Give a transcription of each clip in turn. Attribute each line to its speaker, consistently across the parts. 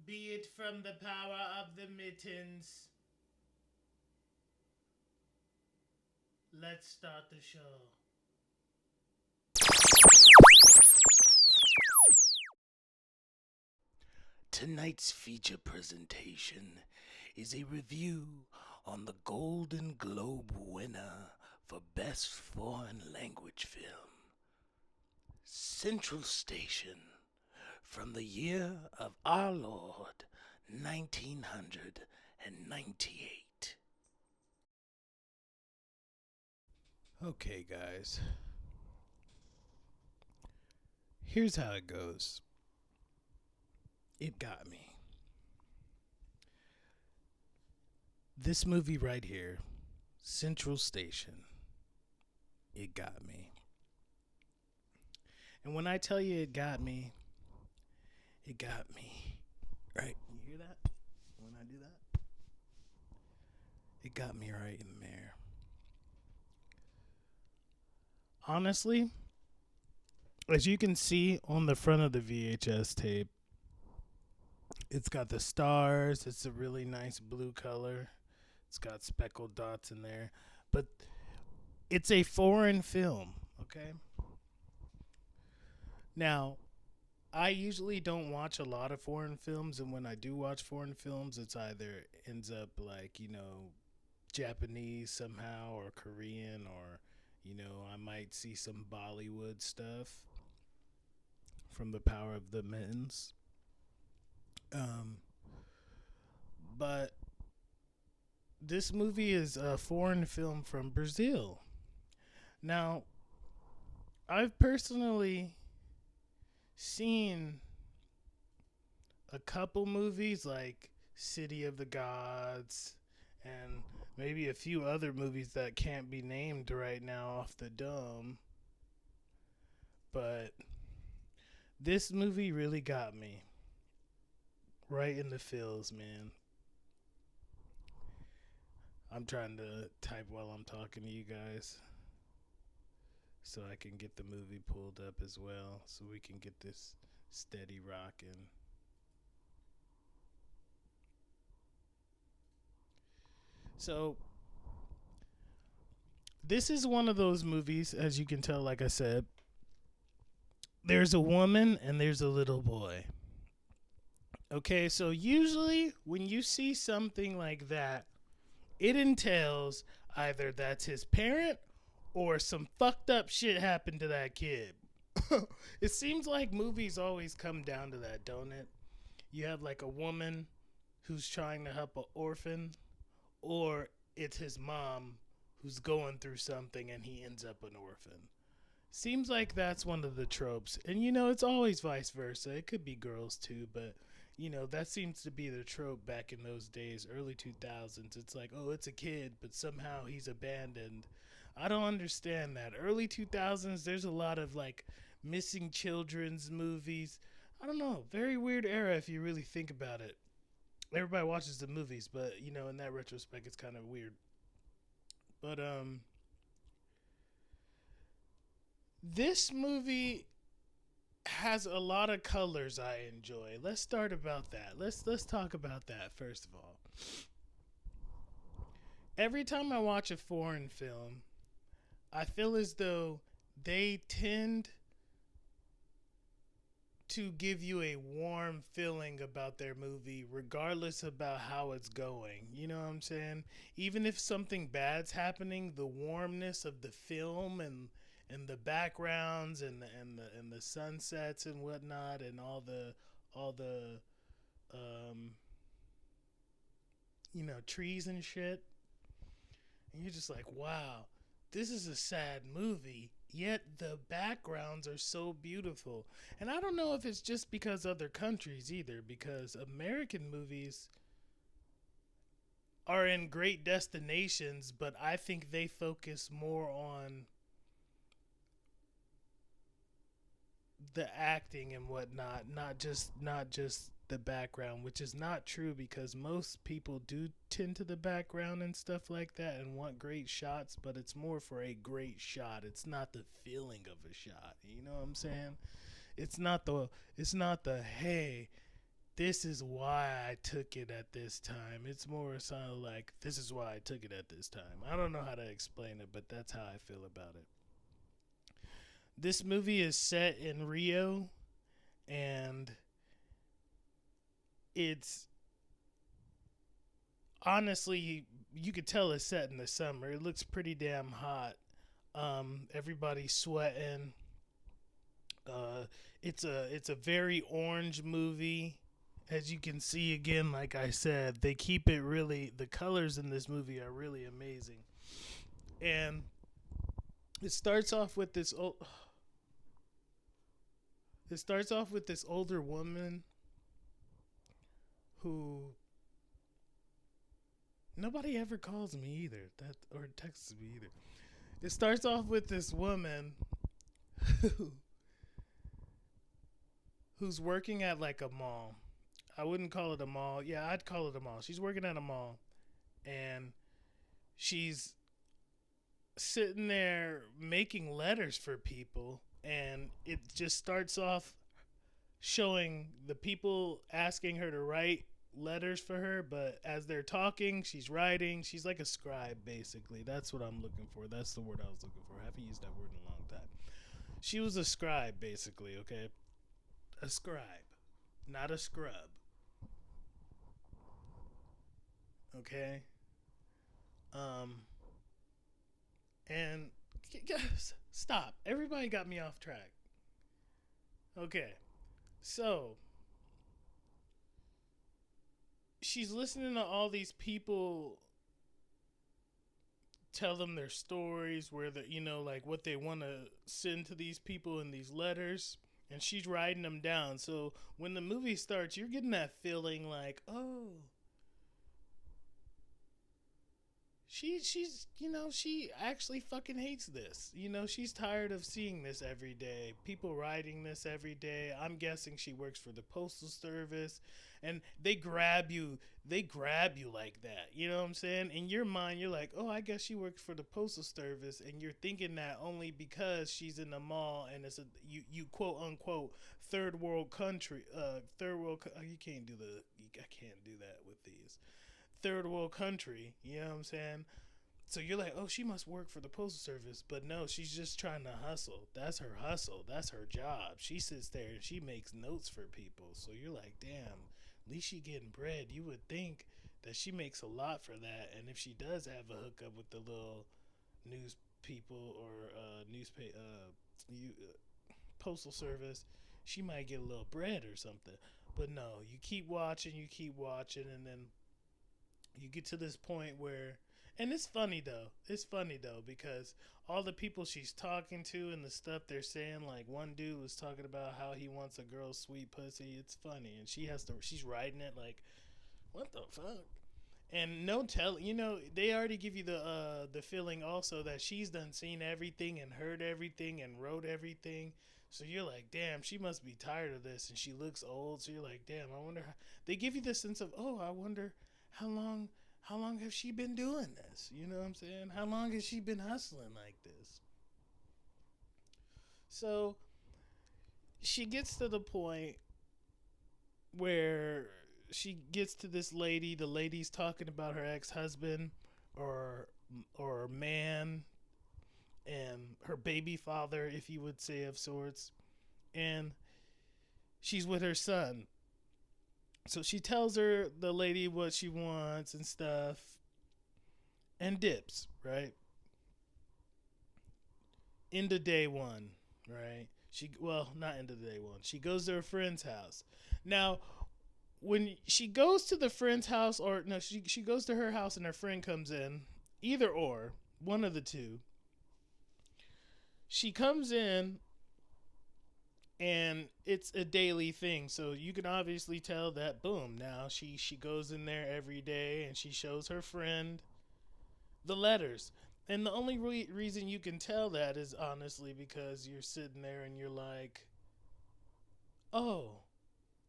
Speaker 1: Be it from the power of the mittens. Let's start the show. Tonight's feature presentation is a review on the Golden Globe winner for Best Foreign Language Film, Central Station, from the year of our Lord, 1998. Okay, guys. Here's how it goes. It got me. This movie right here, Central Station, it got me. And when I tell you it got me, it got me. Right? You hear that? When I do that? It got me right in there. Honestly, as you can see on the front of the VHS tape, it's got the stars. It's a really nice blue color. It's got speckled dots in there. But it's a foreign film, okay? Now, I usually don't watch a lot of foreign films, and when I do watch foreign films, it's either ends up like, Japanese somehow, or Korean, or, I might see some Bollywood stuff from the power of the mittens. But this movie is a foreign film from Brazil. Now, I've personally seen a couple movies like City of the Gods and maybe a few other movies that can't be named right now off the dome. But this movie really got me right in the feels, man. I'm trying to type while I'm talking to you guys so I can get the movie pulled up as well so we can get this steady rocking. So, this is one of those movies, as you can tell, like I said, there's a woman and there's a little boy. Okay, so usually when you see something like that, it entails either that's his parent or some fucked up shit happened to that kid. It seems like movies always come down to that, don't it? You have like a woman who's trying to help an orphan, or it's his mom who's going through something and he ends up an orphan. Seems like that's one of the tropes. And it's always vice versa. It could be girls too, but that seems to be the trope back in those days, early 2000s. It's like, oh, it's a kid, but somehow he's abandoned. I don't understand that. Early 2000s, there's a lot of like missing children's movies. I don't know. Very weird era if you really think about it. Everybody watches the movies, but in that retrospect, it's kind of weird. But this movie has a lot of colors I enjoy. Let's start about that. Let's talk about that first of all. Every time I watch a foreign film, I feel as though they tend to give you a warm feeling about their movie regardless about how it's going. You know what I'm saying? Even if something bad's happening, the warmness of the film and the backgrounds and the sunsets and whatnot and all the um trees and shit, and you're just like, wow, this is a sad movie, yet the backgrounds are so beautiful. And I don't know if it's just because other countries either, because American movies are in great destinations, but I think they focus more on the acting and whatnot, not just the background, which is not true because most people do tend to the background and stuff like that and want great shots, but it's more for a great shot. It's not the feeling of a shot. You know what I'm saying? It's not the hey. this is why I took it at this time. It's more sound like this is why I took it at this time. I don't know how to explain it, but that's how I feel about it. This movie is set in Rio, and it's honestly, you could tell it's set in the summer. It looks pretty damn hot. Everybody's sweating. Uh, it's a very orange movie. As you can see again, like I said, they keep it really. The colors in this movie are really amazing, and it starts off with this. It starts off with this older woman who nobody ever calls me either. That or texts me either. It starts off with this woman who's working at like a mall. I wouldn't call it a mall. Yeah, I'd call it a mall. She's working at a mall, and she's sitting there making letters for people, and it just starts off showing the people asking her to write letters for her, but as they're talking, she's writing. She's like a scribe, basically. That's what I'm looking for. That's the word I was looking for. I haven't used that word in a long time. She was a scribe, basically, okay? A scribe, not a scrub, okay? Um, and stop. Everybody got me off track. Okay, so she's listening to all these people tell them their stories, where the like what they want to send to these people in these letters, and she's writing them down. So when the movie starts, you're getting that feeling like, oh, she's she actually fucking hates this. She's tired of seeing this every day, people writing this every day. I'm guessing she works for the postal service, and they grab you like that. You know what I'm saying? In your mind, you're like, oh, I guess she works for the postal service, and you're thinking that only because she's in the mall and it's a you quote unquote third world country. You can't do I can't do that with these third world country. You know what I'm saying? So you're like, oh, she must work for the postal service, but no, she's just trying to hustle. That's her hustle. That's her job. She sits there and she makes notes for people. So you're like, damn, at least she getting bread. You would think that she makes a lot for that, and if she does have a hookup with the little news people or newspaper, postal service, she might get a little bread or something. But no, you keep watching, and then you get to this point where, and it's funny though because all the people she's talking to and the stuff they're saying, like one dude was talking about how he wants a girl's sweet pussy. It's funny, and she's writing it like, what the fuck. And no tell, they already give you the feeling also that she's done seen everything and heard everything and wrote everything. So you're like, damn, she must be tired of this, and she looks old. So you're like, damn, I wonder. They give you the sense of, oh, I wonder how long how long has she been doing this? You know what I'm saying? How long has she been hustling like this? So she gets to the point where she gets to this lady. The lady's talking about her ex-husband or or man and her baby father, if you would say, of sorts. And she's with her son. So she tells her, the lady, what she wants and stuff, and dips, right? Into day one, right? Not into day one. She goes to her friend's house. Now, when she goes to the friend's house, or no, she goes to her house and her friend comes in, either or, one of the two. She comes in and it's a daily thing. So you can obviously tell that, boom, now she goes in there every day and she shows her friend the letters. And the only reason you can tell that is honestly because you're sitting there and you're like, oh,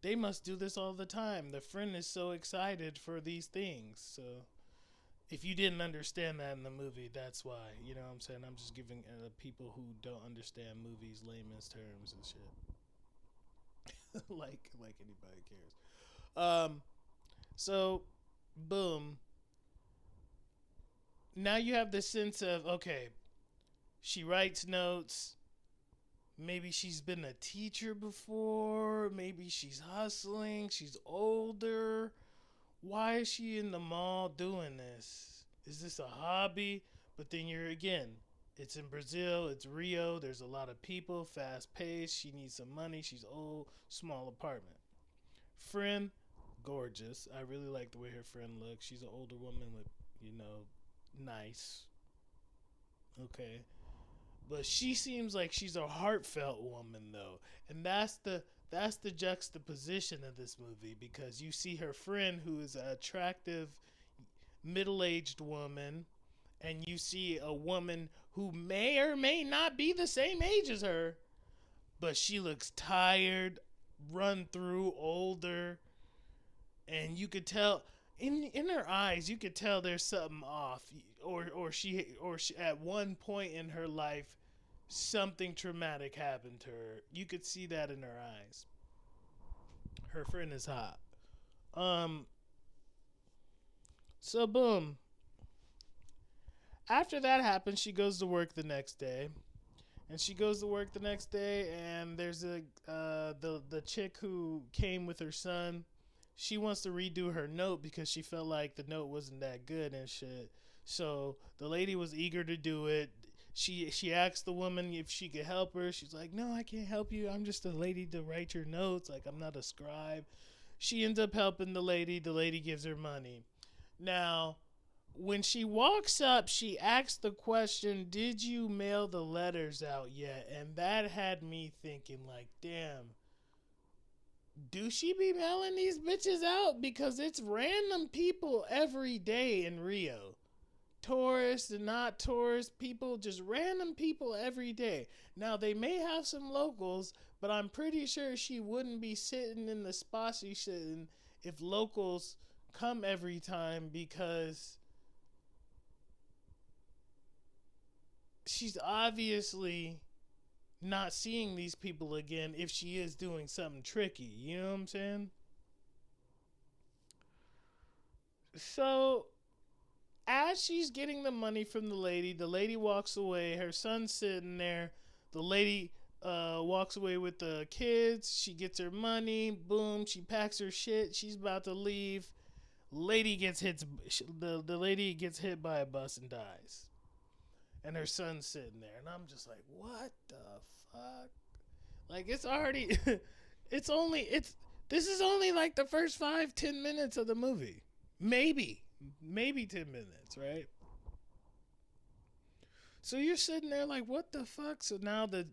Speaker 1: they must do this all the time. The friend is so excited for these things. So if you didn't understand that in the movie, that's why. You know what I'm saying? I'm just giving people who don't understand movies layman's terms and shit. like anybody cares. Um, so, boom. Now you have the sense of, okay, she writes notes. Maybe she's been a teacher before. Maybe she's hustling. She's older. Why is she in the mall doing this? Is this a hobby? But then you're again, it's in Brazil, it's Rio, there's a lot of people, fast paced, she needs some money, she's old, small apartment. Friend, gorgeous. I really like the way her friend looks. She's an older woman with, nice. Okay. But she seems like she's a heartfelt woman though. And that's the juxtaposition of this movie because you see her friend who is an attractive middle-aged woman and you see a woman who may or may not be the same age as her, but she looks tired, run through, older, and you could tell in her eyes, you could tell there's something off, or she at one point in her life, something traumatic happened to her. You could see that in her eyes. Her friend is hot. Um, so boom. After that happens, she goes to work the next day, and she goes to work the next day, and there's the chick who came with her son. She wants to redo her note because she felt like the note wasn't that good and shit. So the lady was eager to do it. She asked the woman if she could help her. She's like, "No, I can't help you. I'm just a lady to write your notes. Like I'm not a scribe." She ends up helping the lady. The lady gives her money. Now, when she walks up, she asks the question, "Did you mail the letters out yet?" And that had me thinking, like, damn, do she be mailing these bitches out? Because it's random people every day in Rio. Tourists and not tourists, people, just random people every day. Now, they may have some locals, but I'm pretty sure she wouldn't be sitting in the spot she's sitting if locals come every time because she's obviously not seeing these people again if she is doing something tricky. You know what I'm saying? So, as she's getting the money from the lady walks away. Her son's sitting there. The lady walks away with the kids. She gets her money. Boom. She packs her shit. She's about to leave. Lady gets hit. The lady gets hit by a bus and dies. And her son's sitting there, and I'm just like, what the fuck? Like it's already, it's this is only like the first 5-10 minutes of the movie, maybe 10 minutes, right? So you're sitting there like, what the fuck? So now the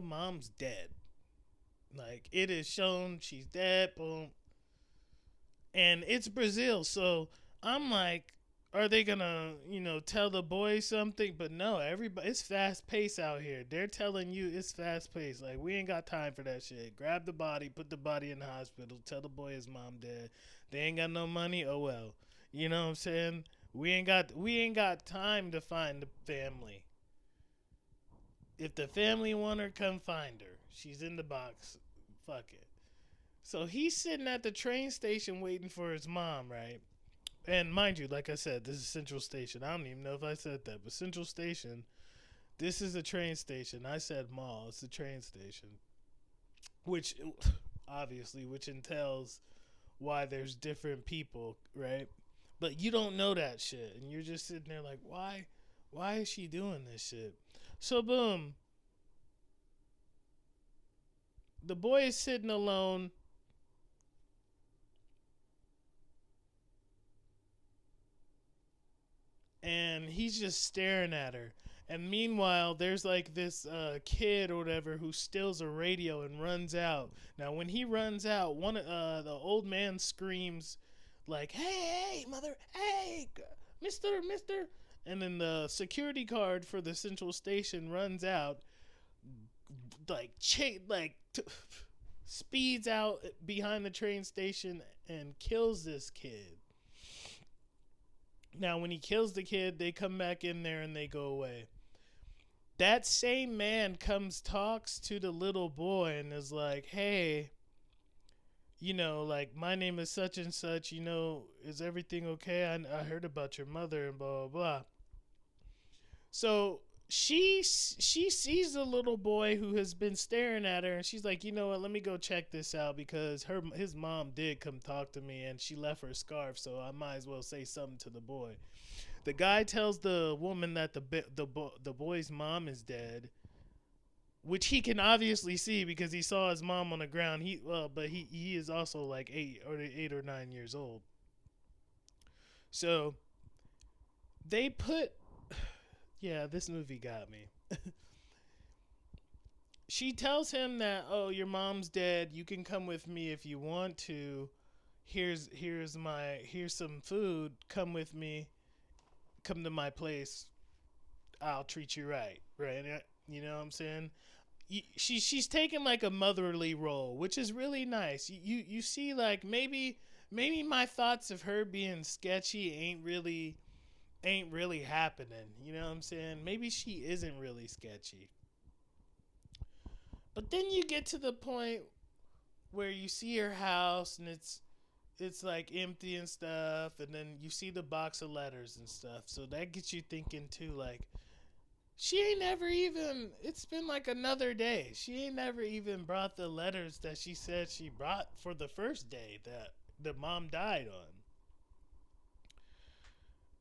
Speaker 1: mom's dead. Like it is shown she's dead. Boom, and it's Brazil, so I'm like, are they gonna, tell the boy something? But no, everybody, it's fast paced out here. They're telling you it's fast paced. Like we ain't got time for that shit. Grab the body, put the body in the hospital, tell the boy his mom dead. They ain't got no money. Oh well, you know what I'm saying? We ain't got time to find the family. If the family want her, come find her. She's in the box. Fuck it. So he's sitting at the train station waiting for his mom, right? And mind you, like I said, this is Central Station. I don't even know if I said that, but Central Station, this is a train station. I said mall, it's a train station. Which, obviously, which entails why there's different people, right? But you don't know that shit. And you're just sitting there like, why? Why is she doing this shit? So, boom. The boy is sitting alone. And he's just staring at her. And meanwhile, there's like this kid or whatever who steals a radio and runs out. Now, when he runs out, the old man screams, like, "Hey, hey, mother, hey, Mister!" And then the security guard for the central station runs out, like, speeds out behind the train station and kills this kid. Now, when he kills the kid, they come back in there and they go away. That same man comes, talks to the little boy, and is like, "Hey, like, my name is such and such, is everything okay? I heard about your mother and blah, blah, blah. So she sees the little boy who has been staring at her, and she's like, you know what? Let me go check this out because his mom did come talk to me, and she left her scarf, so I might as well say something to the boy. The guy tells the woman that the boy's mom is dead, which he can obviously see because he saw his mom on the ground. But he is also like 8 or 9 years old. So they put, yeah, this movie got me. She tells him that, oh, your mom's dead. You can come with me if you want to. Here's some food. Come with me. Come to my place. I'll treat you right. Right? You know what I'm saying? She's taking like a motherly role, which is really nice. You see, like, maybe my thoughts of her being sketchy ain't really happening. You know what I'm saying? Maybe she isn't really sketchy. But then you get to the point where you see her house and it's like empty and stuff, and then you see the box of letters and stuff. So that gets you thinking too, like, she ain't never even, it's been like another day. She ain't never even brought the letters that she said she brought for the first day that the mom died on.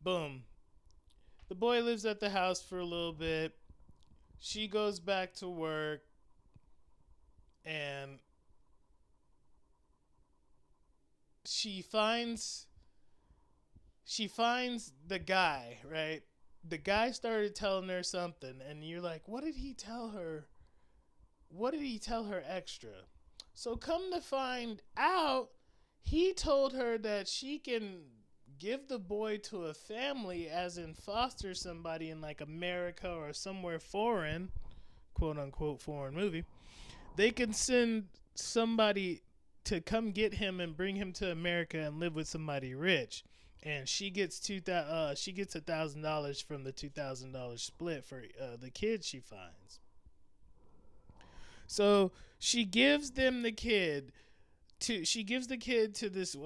Speaker 1: Boom. The boy lives at the house for a little bit. She goes back to work, and she finds the guy, right? The guy started telling her something, and you're like, what did he tell her? What did he tell her extra? So come to find out, he told her that she can give the boy to a family, as in foster somebody in like America or somewhere foreign, quote unquote foreign movie. They can send somebody to come get him and bring him to America and live with somebody rich. And she gets $1,000 from the $2,000 split for the kid she finds. So she gives them the kid she gives the kid to this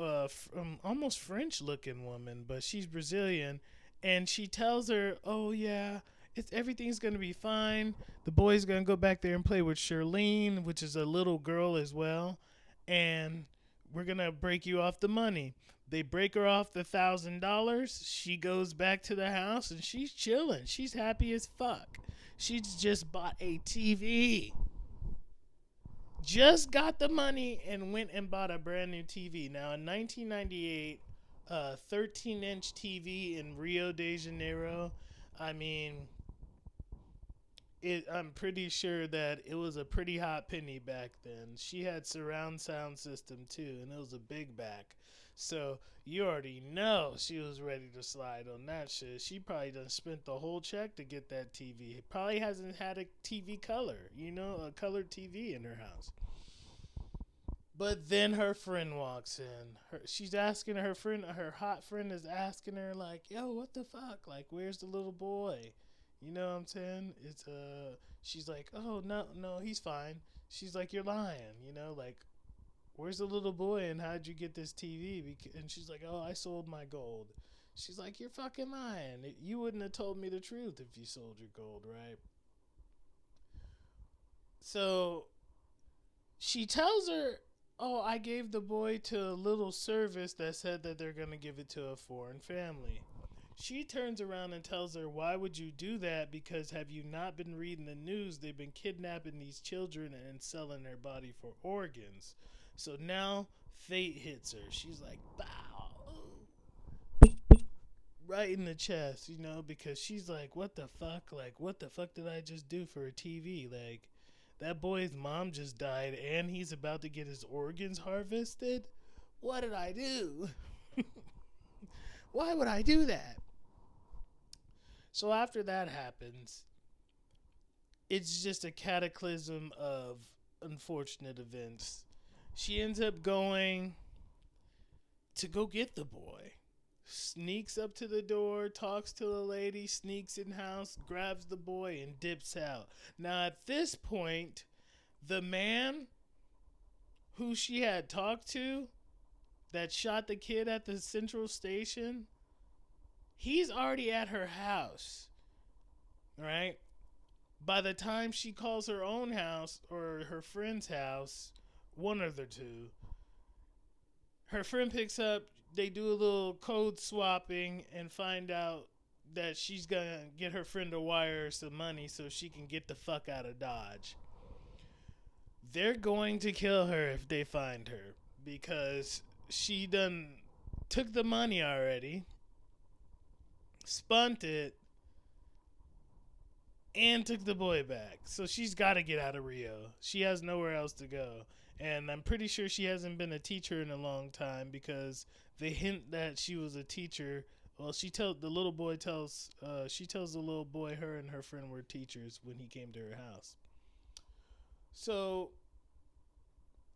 Speaker 1: almost French looking woman, but she's Brazilian, and she tells her, "Oh yeah, everything's gonna be fine. The boy's gonna go back there and play with Charlene, which is a little girl as well, and we're gonna break you off the money." They break her off the $1,000. She goes back to the house and she's chilling. She's happy as fuck. She's just bought a TV. Just got the money and went and bought a brand new TV. Now, in 1998, a 13-inch TV in Rio de Janeiro, I mean, I'm pretty sure that it was a pretty hot penny back then. She had surround sound system too, and it was a big back. So you already know she was ready to slide on that shit. She probably done spent the whole check to get that TV. It probably hasn't had a TV color, a colored TV in her house. But then her friend walks in. She's asking her hot friend is asking her like, "Yo, what the fuck? Like, where's the little boy?" You know what I'm saying? She's like, "Oh no, no, he's fine." She's like, "You're lying," like, "Where's the little boy and how'd you get this TV?" And she's like, "Oh, I sold my gold." She's like, "You're fucking lying. You wouldn't have told me the truth if you sold your gold, right?" So she tells her, "Oh, I gave the boy to a little service that said that they're going to give it to a foreign family." She turns around and tells her, "Why would you do that? Because have you not been reading the news? They've been kidnapping these children and selling their body for organs." So now fate hits her. She's like, "Bow." Right in the chest, because she's like, "What the fuck? Like, what the fuck did I just do for a TV? Like, that boy's mom just died and he's about to get his organs harvested? What did I do? Why would I do that?" So after that happens, it's just a cataclysm of unfortunate events. She ends up going to go get the boy. Sneaks up to the door, talks to the lady, sneaks in house, grabs the boy, and dips out. Now, at this point, the man who she had talked to that shot the kid at the central station, he's already at her house, right? By the time she calls her own house or her friend's house, one of the two, her friend picks up, they do a little code swapping and find out that she's gonna get her friend to wire her some money so she can get the fuck out of Dodge. They're going to kill her if they find her because she done took the money already, spunt it, and took the boy back. So she's got to get out of Rio. She has nowhere else to go. And I'm pretty sure she hasn't been a teacher in a long time because they hint that she was a teacher. Well, the little boy tells she tells the little boy her and her friend were teachers when he came to her house. So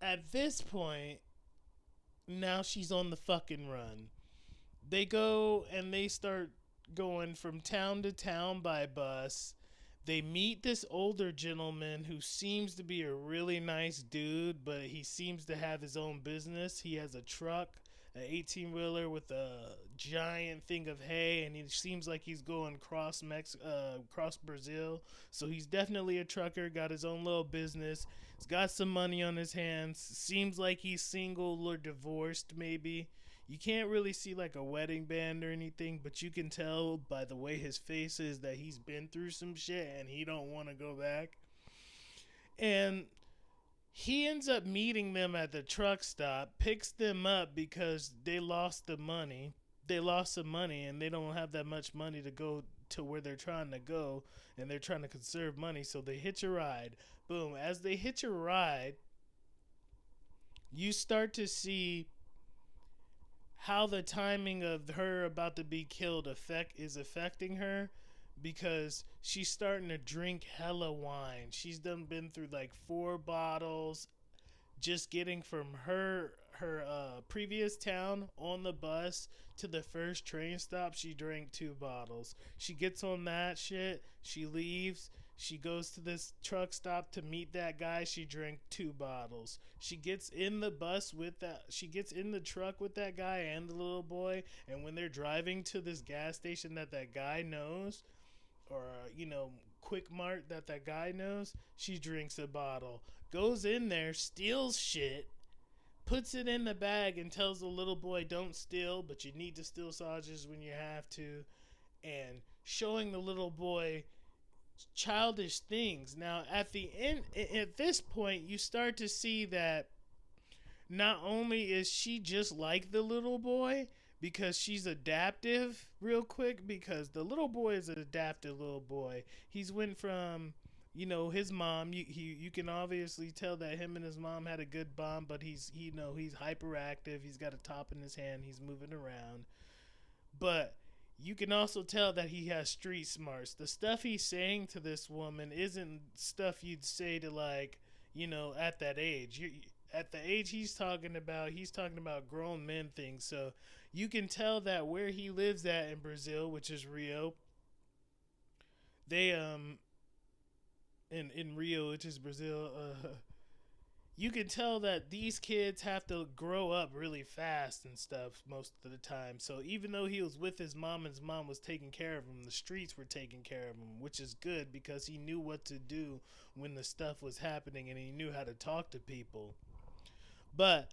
Speaker 1: at this point, now she's on the fucking run. They go and they start going from town to town by bus. They meet this older gentleman who seems to be a really nice dude, but he seems to have his own business. He has a truck, an 18-wheeler with a giant thing of hay, and he seems like he's going cross Brazil. So he's definitely a trucker, got his own little business. He's got some money on his hands. Seems like he's single or divorced, maybe. You can't really see like a wedding band or anything, but you can tell by the way his face is that he's been through some shit and he don't want to go back. And he ends up meeting them at the truck stop, picks them up because they lost the money. They lost some money and they don't have that much money to go to where they're trying to go, and they're trying to conserve money, so they hitch a ride. Boom. As they hitch a ride, you start to see how the timing of her about to be killed is affecting her, because she's starting to drink hella wine. She's been through like 4 bottles just getting from her previous town on the bus to the first train stop. She drank 2 bottles. She gets on that shit, she leaves. She goes to this truck stop to meet that guy. She drank 2 bottles. She gets in the bus with that. She gets in the truck with that guy and the little boy. And when they're driving to this gas station that guy knows, or Quick Mart that guy knows, she drinks a bottle. Goes in there, steals shit, puts it in the bag, and tells the little boy, "Don't steal, but you need to steal sausages when you have to," and showing the little boy childish things. Now at the end, at this point, you start to see that not only is she just like the little boy, because she's adaptive real quick, because the little boy is an adaptive little boy. He's went from his mom, you can obviously tell that him and his mom had a good bond, but he's hyperactive, he's got a top in his hand, he's moving around. But you can also tell that he has street smarts. The stuff he's saying to this woman isn't stuff you'd say to, like, at that age. At the age he's talking about grown men things. So you can tell that where he lives at in Brazil, which is Rio, they in Rio, which is Brazil, you can tell that these kids have to grow up really fast and stuff most of the time. So even though he was with his mom and his mom was taking care of him, the streets were taking care of him, which is good because he knew what to do when the stuff was happening and he knew how to talk to people. But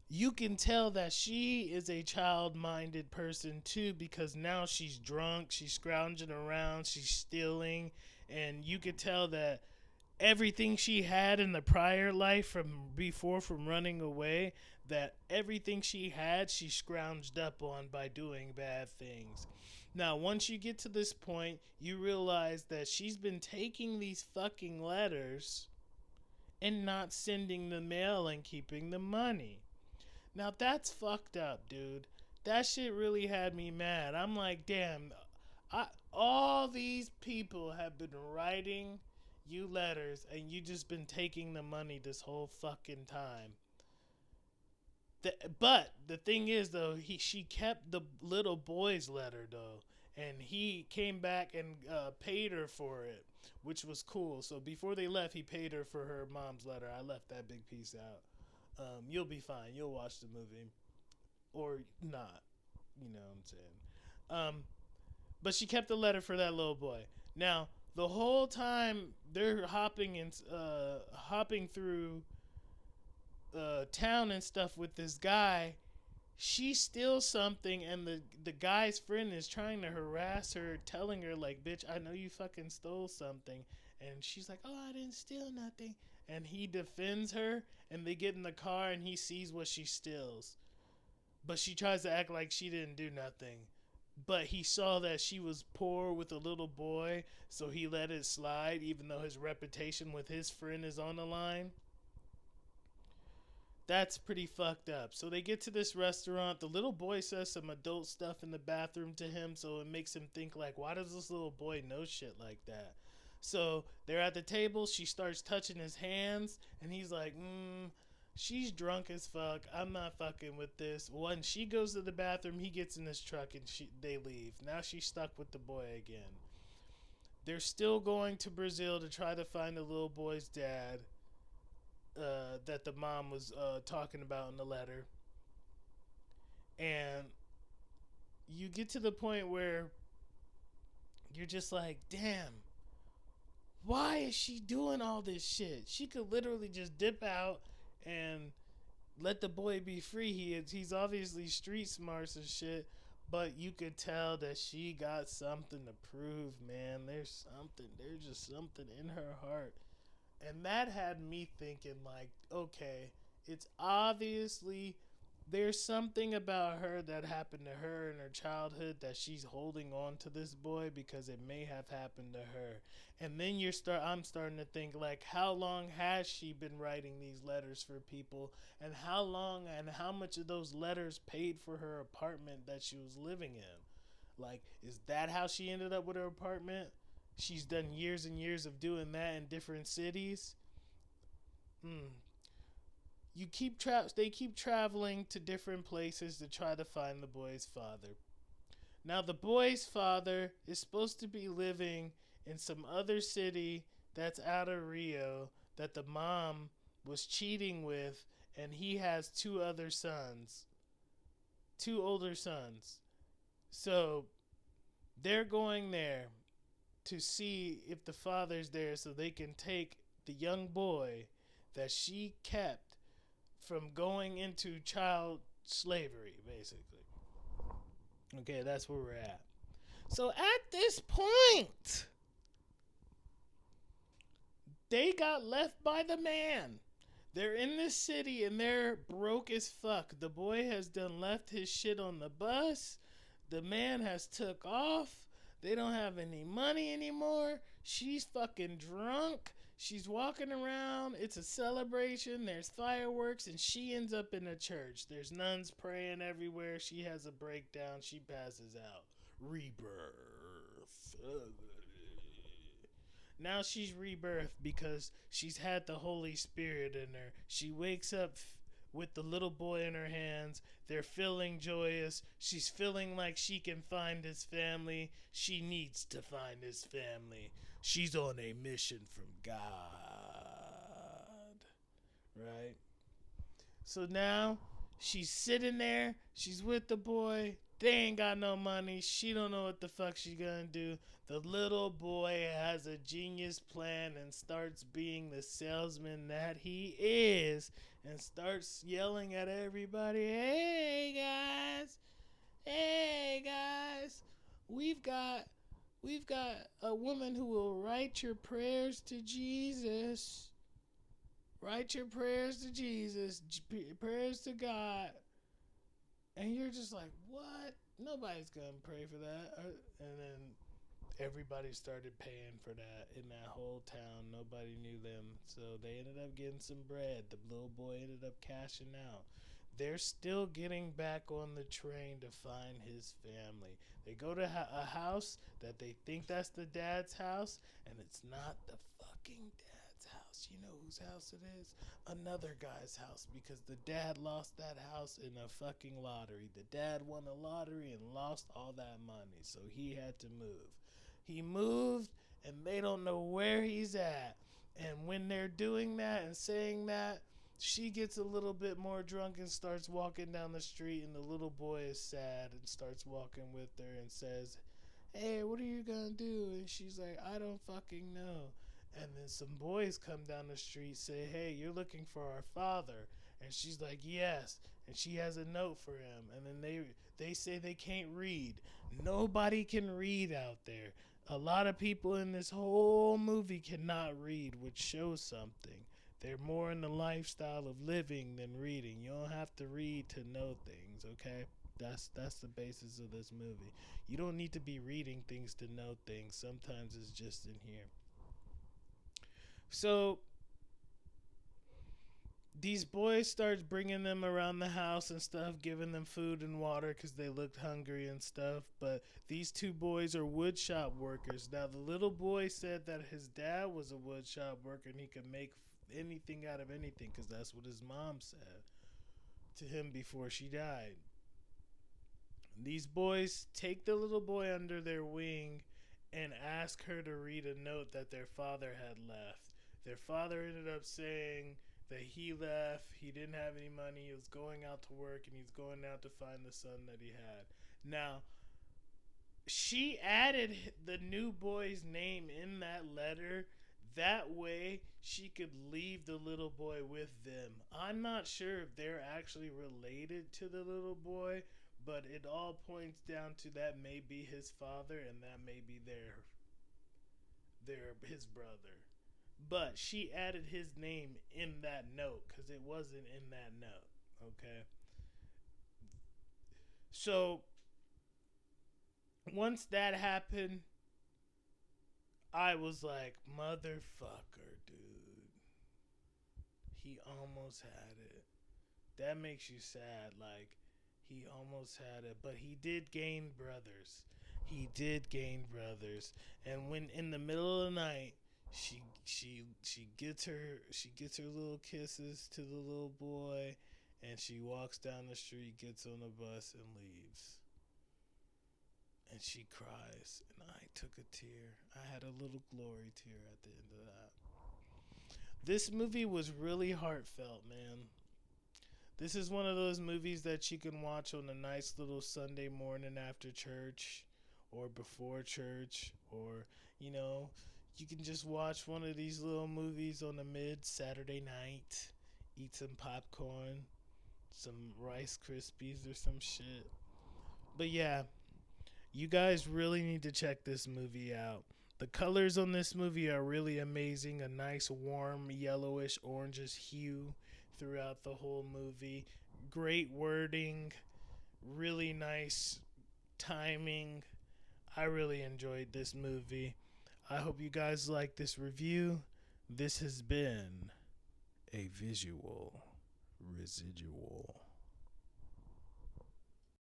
Speaker 1: you can tell that she is a child-minded person too, because now she's drunk, she's scrounging around, she's stealing, and you could tell that everything she had in the prior life from running away, that everything she had, she scrounged up on by doing bad things. Now, once you get to this point, you realize that she's been taking these fucking letters and not sending the mail and keeping the money. Now, that's fucked up, dude. That shit really had me mad. I'm like, damn, all these people have been writing you letters and you just been taking the money this whole fucking time. But the thing is, though, she kept the little boy's letter, though, and he came back and paid her for it, which was cool. So before they left, he paid her for her mom's letter. I left that big piece out. You'll be fine. You'll watch the movie or not. You know what I'm saying? But she kept the letter for that little boy. Now, the whole time they're hopping through town and stuff with this guy, she steals something, and the guy's friend is trying to harass her, telling her like, "Bitch, I know you fucking stole something," and she's like, "Oh, I didn't steal nothing," and he defends her, and they get in the car, and he sees what she steals, but she tries to act like she didn't do nothing. But he saw that she was poor with a little boy, so he let it slide, even though his reputation with his friend is on the line. That's pretty fucked up. So they get to this restaurant. The little boy says some adult stuff in the bathroom to him, so it makes him think like, why does this little boy know shit like that? So they're at the table. She starts touching his hands, and he's like, she's drunk as fuck. I'm not fucking with this. When she goes to the bathroom, he gets in his truck and they leave. Now she's stuck with the boy again. They're still going to Brazil to try to find the little boy's dad that the mom was talking about in the letter. And you get to the point where you're just like, damn, why is she doing all this shit? She could literally just dip out and let the boy be free. He's obviously street smarts and shit, but you could tell that she got something to prove, man. There's just something in her heart. And that had me thinking like, okay, it's obviously there's something about her that happened to her in her childhood that she's holding on to this boy because it may have happened to her. And then I'm starting to think like, how long has she been writing these letters for people, and how long and how much of those letters paid for her apartment that she was living in? Like, is that how she ended up with her apartment? She's done years and years of doing that in different cities. They keep traveling to different places to try to find the boy's father. Now the boy's father is supposed to be living in some other city that's out of Rio that the mom was cheating with, and he has two older sons. So they're going there to see if the father's there so they can take the young boy that she kept from going into child slavery, basically. Okay, that's where we're at. So at this point, they got left by the man. They're in this city and they're broke as fuck. The boy has done left his shit on the bus. The man has took off. They don't have any money anymore. She's fucking drunk. She's walking around. It's a celebration. There's fireworks, and she ends up in a church. There's nuns praying everywhere. She has a breakdown. She passes out. Rebirth. Now she's rebirthed because she's had the Holy Spirit in her. She wakes up with the little boy in her hands. They're feeling joyous. She's feeling like she can find his family. She needs to find his family. She's on a mission from God. Right? So now she's sitting there. She's with the boy. They ain't got no money. She don't know what the fuck she's gonna do. The little boy has a genius plan and starts being the salesman that he is and starts yelling at everybody, hey guys, we've got a woman who will write your prayers to Jesus. Write your prayers to Jesus, prayers to God. And you're just like, what? Nobody's going to pray for that. And then everybody started paying for that in that whole town. Nobody knew them. So they ended up getting some bread. The little boy ended up cashing out. They're still getting back on the train to find his family. They go to a house that they think that's the dad's house, and it's not the fucking dad's house. You know whose house it is? Another guy's house, because the dad lost that house in a fucking lottery. The dad won the lottery and lost all that money, so he had to move. He moved, and they don't know where he's at. And when they're doing that and saying that, She gets a little bit more drunk and starts walking down the street, and the little boy is sad and starts walking with her and says, "Hey, what are you gonna do?" And she's like, "I don't fucking know." And then some boys come down the street, say, "Hey, you're looking for our father." And she's like, "Yes." And she has a note for him. And then they say they can't read. Nobody can read out there. A lot of people in this whole movie cannot read, which shows something. They're more in the lifestyle of living than reading. You don't have to read to know things, okay? That's the basis of this movie. You don't need to be reading things to know things. Sometimes it's just in here. So these boys starts bringing them around the house and stuff, giving them food and water because they looked hungry and stuff. But these two boys are woodshop workers. Now the little boy said that his dad was a woodshop worker and he could make anything out of anything because that's what his mom said to him before she died. These boys take the little boy under their wing and ask her to read a note that their father had left. Their father ended up saying that he left, he didn't have any money, he was going out to work, and he's going out to find the son that he had. Now, she added the new boy's name in that letter. That way, she could leave the little boy with them. I'm not sure if they're actually related to the little boy, but it all points down to that may be his father and that may be his brother. But she added his name in that note because it wasn't in that note. Okay. So once that happened, I was like, motherfucker, dude. He almost had it. That makes you sad. Like, he almost had it. But he did gain brothers. He did gain brothers. And when in the middle of the night, she gets her little kisses to the little boy, and she walks down the street, gets on the bus, and leaves. And she cries, and I took a tear. I had a little glory tear at the end of that. This movie was really heartfelt, man. This is one of those movies that you can watch on a nice little Sunday morning after church or before church, or, you know, you can just watch one of these little movies on a mid Saturday night, eat some popcorn, some Rice Krispies or some shit. But yeah, you guys really need to check this movie out. The colors on this movie are really amazing. A nice warm yellowish orangish hue throughout the whole movie. Great wording, really nice timing. I really enjoyed this movie. I hope you guys like this review. This has been a visual residual.